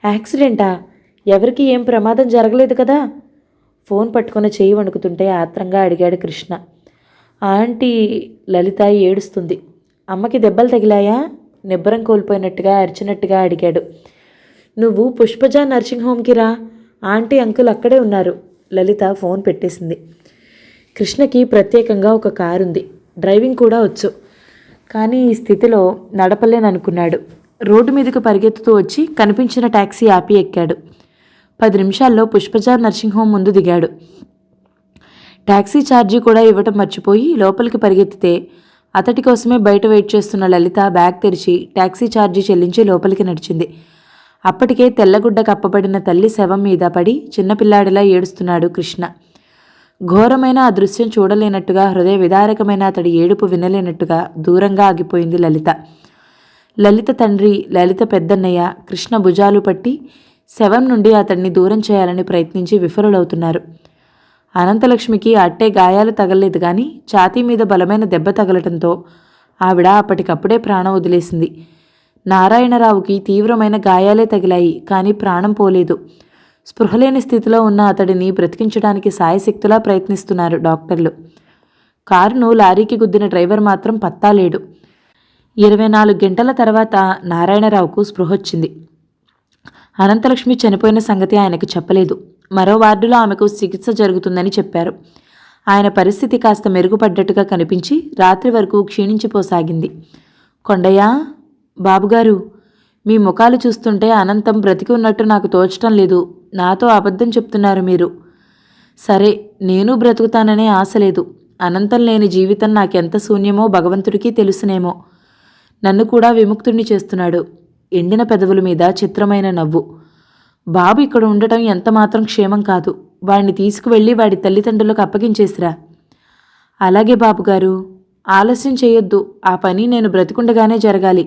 యాక్సిడెంటా? ఎవరికి ఏం ప్రమాదం జరగలేదు కదా? ఫోన్ పట్టుకుని చేయి వణుకుతుంటే ఆత్రంగా అడిగాడు కృష్ణ. ఆంటీ, లలిత ఏడుస్తుంది. అమ్మకి దెబ్బలు తగిలాయా? నిబ్బరం కోల్పోయినట్టుగా అరిచినట్టుగా అడిగాడు. నువ్వు పుష్పజ నర్సింగ్ హోమ్కి రా, ఆంటీ అంకుల్ అక్కడే ఉన్నారు. లలిత ఫోన్ పెట్టేసింది. కృష్ణకి ప్రత్యేకంగా ఒక కారుంది, డ్రైవింగ్ కూడా వచ్చు. కానీ ఈ స్థితిలో నడపలేననుకున్నాడు. రోడ్డు మీదకు పరిగెత్తుతూ వచ్చి కనిపించిన టాక్సీ ఆపి ఎక్కాడు. 10 నిమిషాల్లో పుష్పజ నర్సింగ్ హోమ్ ముందు దిగాడు. టాక్సీ ఛార్జీ కూడా ఇవ్వటం మర్చిపోయి లోపలికి పరిగెత్తితే అతడి కోసమే బయట వెయిట్ చేస్తున్న లలిత బ్యాగ్ తెరిచి టాక్సీ ఛార్జీ చెల్లించి లోపలికి నడిచింది. అప్పటికే తెల్లగుడ్డ కప్పబడిన తల్లి శవం మీద పడి చిన్నపిల్లాడిలా ఏడుస్తున్నాడు కృష్ణ. ఘోరమైన ఆ దృశ్యం చూడలేనట్టుగా, హృదయ విదారకమైన అతడి ఏడుపు వినలేనట్టుగా దూరంగా ఆగిపోయింది లలిత. లలిత తండ్రి, లలిత పెద్దన్నయ్య కృష్ణ భుజాలు పట్టి శవం నుండి అతడిని దూరం చేయాలని ప్రయత్నించి విఫలులవుతున్నారు. అనంతలక్ష్మికి అట్టే గాయాలు తగలలేదు, కానీ ఛాతీ మీద బలమైన దెబ్బ తగలటంతో ఆవిడ అప్పటికప్పుడే ప్రాణం వదిలేసింది. నారాయణరావుకి తీవ్రమైన గాయాలే తగిలాయి, కానీ ప్రాణం పోలేదు. స్పృహలేని స్థితిలో ఉన్న అతడిని బ్రతికించడానికి సాయశక్తులా ప్రయత్నిస్తున్నారు డాక్టర్లు. కారును లారీకి గుద్దిన డ్రైవర్ మాత్రం పత్తాలేడు. 24 గంటల తర్వాత నారాయణరావుకు స్పృహొచ్చింది. అనంతలక్ష్మి చనిపోయిన సంగతి ఆయనకు చెప్పలేదు. మరో వార్డులో ఆమెకు చికిత్స జరుగుతుందని చెప్పారు. ఆయన పరిస్థితి కాస్త మెరుగుపడ్డట్టుగా కనిపించి రాత్రి వరకు క్షీణించిపోసాగింది. కొండయ్య, బాబుగారు, మీ ముఖాలు చూస్తుంటే అనంతం బ్రతికి ఉన్నట్టు నాకు తోచటం లేదు. నాతో అబద్ధం చెప్తున్నారు మీరు. సరే, నేను బ్రతుకుతాననే ఆశ లేదు. అనంతం లేని జీవితం నాకెంత శూన్యమో భగవంతుడికి తెలుసునేమో. నన్ను కూడా విముక్తుడిని చేస్తున్నాడు. ఎండిన పెదవుల మీద చిత్రమైన నవ్వు. బాబు ఇక్కడ ఉండటం ఎంతమాత్రం క్షేమం కాదు. వాడిని తీసుకువెళ్ళి వాడి తల్లిదండ్రులకు అప్పగించేసిరా. అలాగే బాబుగారు, ఆలస్యం చేయొద్దు. ఆ పని నేను బ్రతికుండగానే జరగాలి.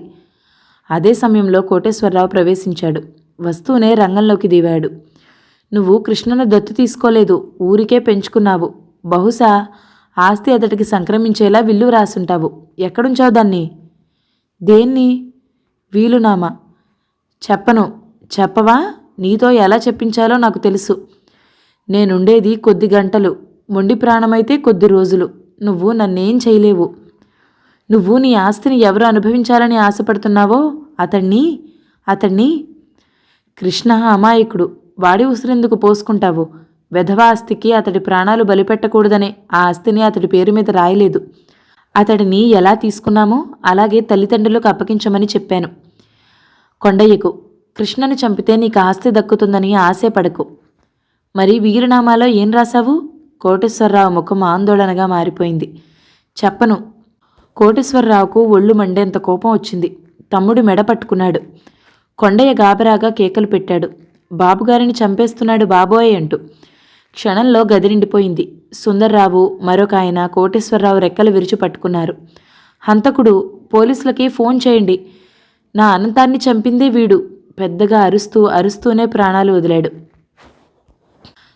అదే సమయంలో కోటేశ్వరరావు ప్రవేశించాడు. వస్తూనే రంగంలోకి దిగాడు. నువ్వు కృష్ణను దత్తు తీసుకోలేదు, ఊరికే పెంచుకున్నావు. బహుశా ఆస్తి అతడికి సంక్రమించేలా విల్లు రాసుంటావు. ఎక్కడుంచావు దాన్ని? దేన్ని? వీలునామా. చెప్పను. చెప్పవా? నీతో ఎలా చెప్పించాలో నాకు తెలుసు. నేనుండేది కొద్ది గంటలు, మొండి ప్రాణమైతే కొద్ది రోజులు. నువ్వు నన్నేం చేయలేవు. నువ్వు నీ ఆస్తిని ఎవరు అనుభవించాలని ఆశపడుతున్నావో అతన్ని కృష్ణ అమాయకుడు. వాడి ఉసిరెందుకు పోసుకుంటావు? వెధవ ఆస్తికి అతడి ప్రాణాలు బలిపెట్టకూడదనే ఆ ఆస్తిని అతడి పేరు మీద రాయలేదు. అతడిని ఎలా తీసుకున్నామో అలాగే తల్లిదండ్రులకు అప్పగించమని చెప్పాను. కొండయ్యకు, కృష్ణను చంపితే నీకు ఆస్తి దక్కుతుందని ఆశపడకు. మరి వీరునామాలో ఏం రాశావు? కోటేశ్వరరావు ముఖం ఆందోళనగా మారిపోయింది. చెప్పను. కోటేశ్వరరావుకు ఒళ్ళు మండేంత కోపం వచ్చింది. తమ్ముడు మెడ పట్టుకున్నాడు. కొండయ్య గాబరాగా కేకలు పెట్టాడు. బాబుగారిని చంపేస్తున్నాడు బాబోయ్ అంటూ. క్షణంలో గది నిండిపోయింది. సుందర్రావు, మరొక ఆయన కోటేశ్వరరావు రెక్కలు విరిచి పట్టుకున్నారు. హంతకుడు, పోలీసులకి ఫోన్ చేయండి. నా అనంతాన్ని చంపిందే వీడు. పెద్దగా అరుస్తూనే ప్రాణాలు వదిలాడు.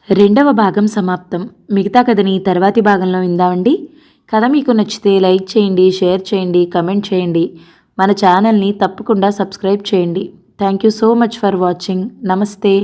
2వ భాగం సమాప్తం. మిగతా కథని తర్వాతి భాగంలో విందామండి. కథ మీకు నచ్చితే లైక్ చేయండి, షేర్ చేయండి, కమెంట్ చేయండి. మన ఛానల్ని తప్పకుండా సబ్స్క్రైబ్ చేయండి. Thank you so much for watching. నమస్తే.